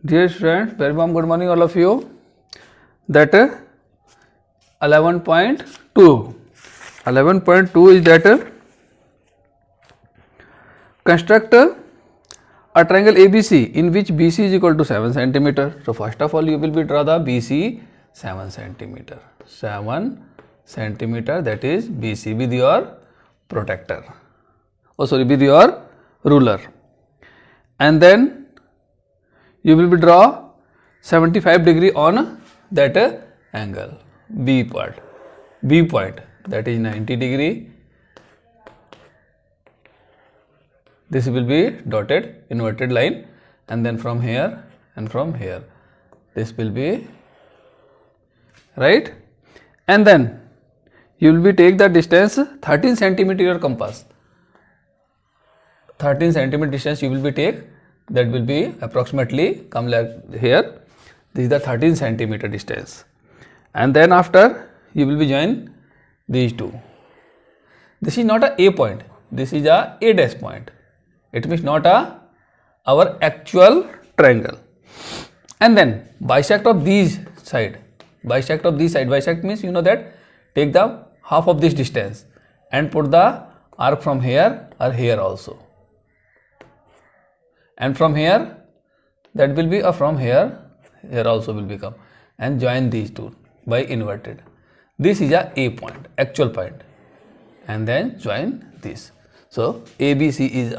Dear students, very warm good morning all of you. That 11.2. 11.2 is that construct a triangle ABC in which BC is equal to 7 centimeter. So first of all you will be draw the BC 7 centimeter. 7 centimeter, that is BC with your protractor. With your ruler. And then you will be draw 75 degree on that angle B point, that is 90 degree. This will be dotted inverted line, and then from here and from here this will be right. And then you will be take the distance 13 centimeter your compass, 13 centimeter distance you will be take. That will be approximately come like here. This is the 13 centimeter distance, and then after you will be join these two. This is not a point, this is a dash point. It means not our actual triangle. And then bisect of these side. Bisect means you know that take the half of this distance and put the arc from here or here also. And from here, that will be from here also will become, and join these two by inverted. This is a point, actual point, and then join this. So ABC is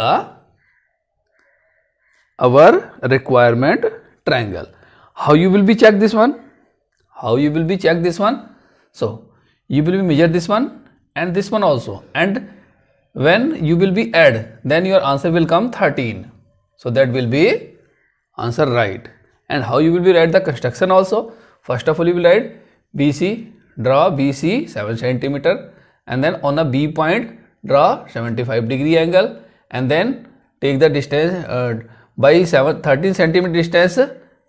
our requirement triangle. How you will be check this one? So you will be measure this one and this one also, and when you will be add, then your answer will come 13. So that will be answer right. And how you will be write the construction also? First of all you will write BC, draw BC 7 centimeter, and then on a B point draw 75 degree angle, and then take the distance by 13 centimeter distance,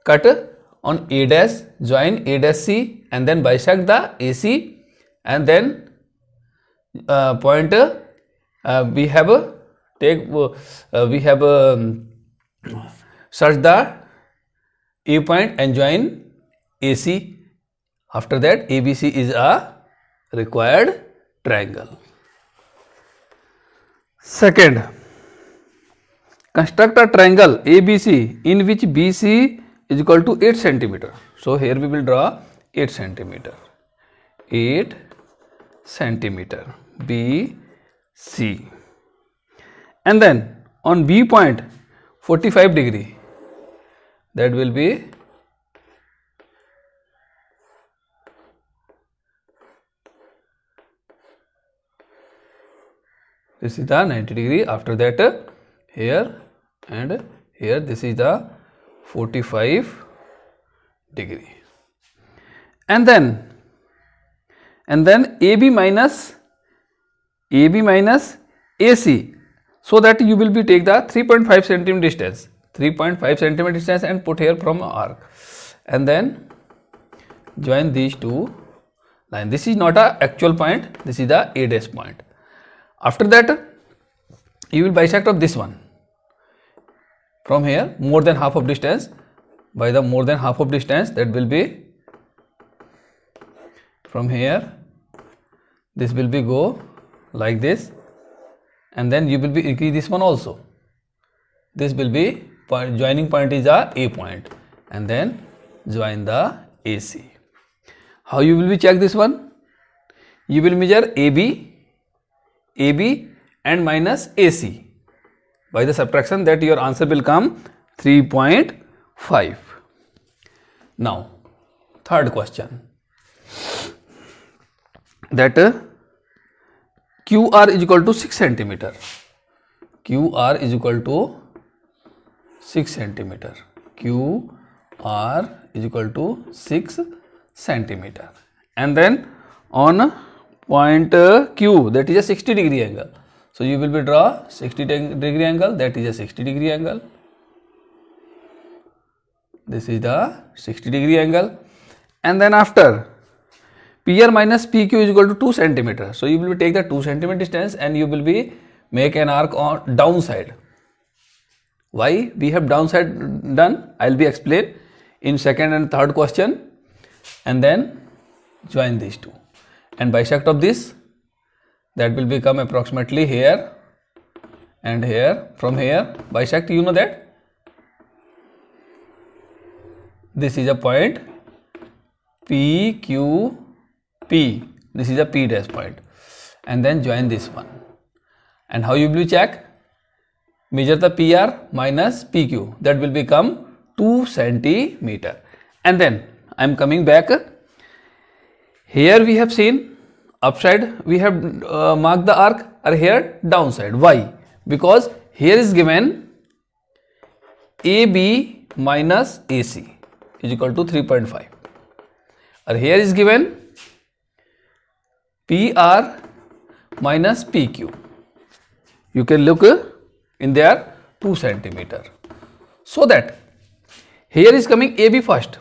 cut on A dash, join A dash C, and then bisect the AC, and then point we have search the A point and join AC. After that ABC is a required triangle. Second, construct a triangle ABC in which BC is equal to 8 centimeter. So here we will draw 8 centimeter. 8 centimeter BC. And then on B point 45 degree, that will be this is the 90 degree. After that here and here this is the 45 degree. And then AB minus AC, so that you will be take the 3.5 centimeter distance, 3.5 centimeter distance, and put here from arc, and then join these two line. This is not a actual point, this is the A dash point. After that you will bisect of this one from here more than half of distance. By the more than half of distance, that will be from here, this will be go like this, and then you will be increase this one also. This will be point, joining point is A point, and then join the AC. How you will be check this one? You will measure AB and minus AC. By the subtraction, that your answer will come 3.5. Now third question, that QR is equal to 6 centimeter. QR is equal to 6 centimeter. QR is equal to 6 centimeter. And then on point Q, that is a 60 degree angle. So you will be draw 60 degree angle, that is a 60 degree angle. This is the 60 degree angle. And then after PR minus PQ is equal to 2 centimeter. So you will take the 2 centimeter distance, and you will be make an arc on downside. Why we have downside done? I'll be explain in second and third question, and then join these two and bisect of this, that will become approximately here and here. From here bisect, you know that this is a point P Q P, this is a P dash point, and then join this one. And how you will check? Measure the PR minus PQ, that will become 2 centimeter. And then I am coming back. Here we have seen upside, we have marked the arc, or here downside. Why? Because here is given AB minus AC is equal to 3.5, or here is given PR minus PQ. You can look in there 2 centimeter. So that here is coming AB first,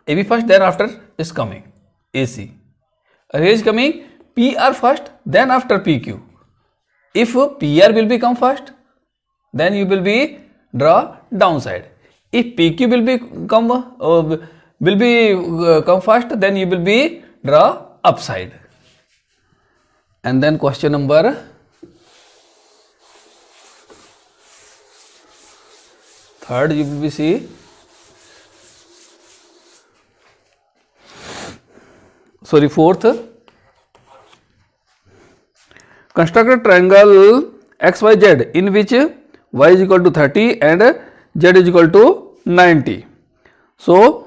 then after is coming AC. Here is coming PR first, then after PQ. If PR will become first, then you will be draw downside. If PQ will be come first, then you will be draw upside. And then question number third, you will be see fourth. Construct a triangle XYZ in which y is equal to 30 and z is equal to 90. So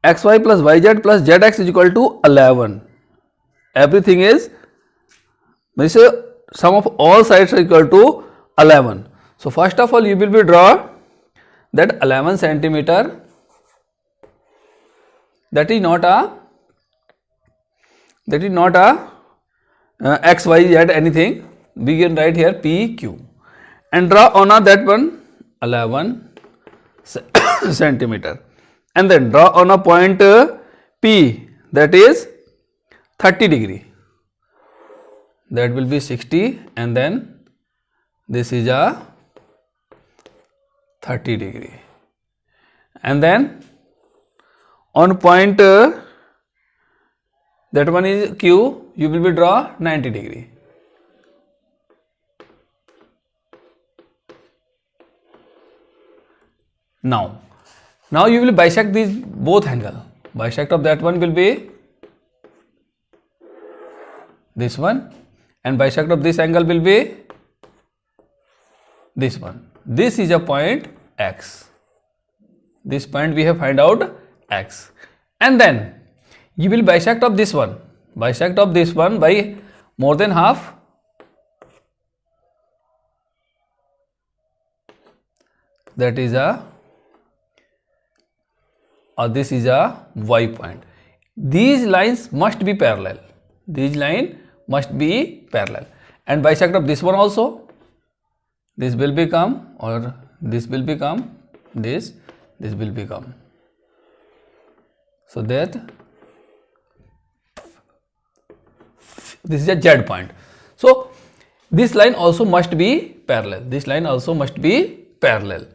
xy plus yz plus zx is equal to 11. Everything is sum of all sides are equal to 11. So first of all you will be draw that 11 centimeter, that is not a x, y, z anything. We can write here P, Q, and draw on a that one 11 centimeter, and then draw on a point P, that is 30 degree, that will be 60, and then this is a 30 degree, and then on point that one is Q, you will be draw 90 degree. Now you will bisect these both angle. Bisect of that one will be this one, and bisect of this angle will be this one. This is a point X. This point we have find out X, and then you will bisect of this one. Bisect of this one by more than half. That is a, or this is a Y point. These lines must be parallel. These line must be parallel. And bisect of this one also. This will become, or this will become this. This will become. So that this is a Z point. So this line also must be parallel. This line also must be parallel.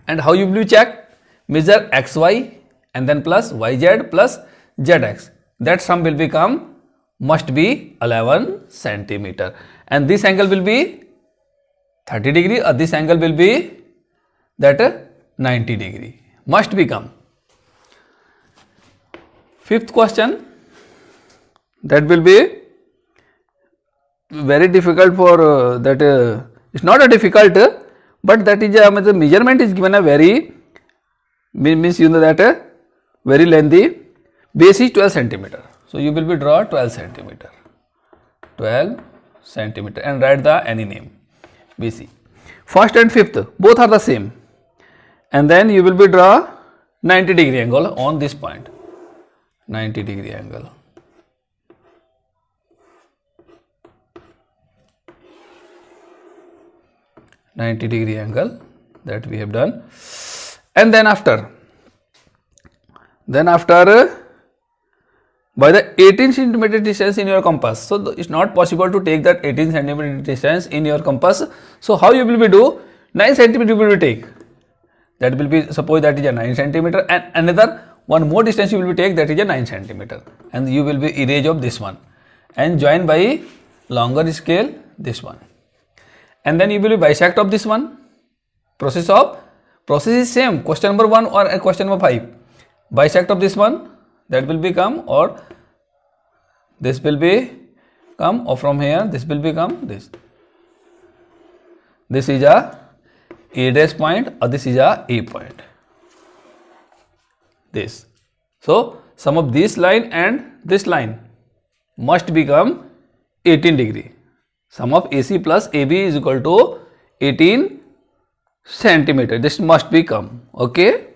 And how you will check? Measure xy and then plus yz plus zx. That sum will become, must be 11 centimeter. And this angle will be 30 degree, or this angle will be that 90 degree. Must become. Fifth question, that will be very difficult for that. It's not a difficult, but that is the measurement is given a very, means you know that very lengthy. Base is 12 centimeter. So you will be draw 12 centimeter. 12 centimeter and write the any name BC. First and fifth both are the same, and then you will be draw 90 degree angle on this point. 90 degree angle. That we have done. And then after by the 18 centimeter distance in your compass. So it's not possible to take that 18 centimeter distance in your compass. So how you will be do? 9 centimeter you will be take. That will be, suppose that is a 9 centimeter, and another one more distance you will be take, that is a 9 centimeter, and you will be erase of this one and join by longer scale this one, and then you will be bisect of this one. Process is same, question number 1 or question number 5. Bisect of this one, that will become, or this will be come, or from here this will become this. This is a dash point, or this is a point. This. So sum of this line and this line must become 18 degree. Sum of AC plus AB is equal to 18 centimeter. This must become, okay.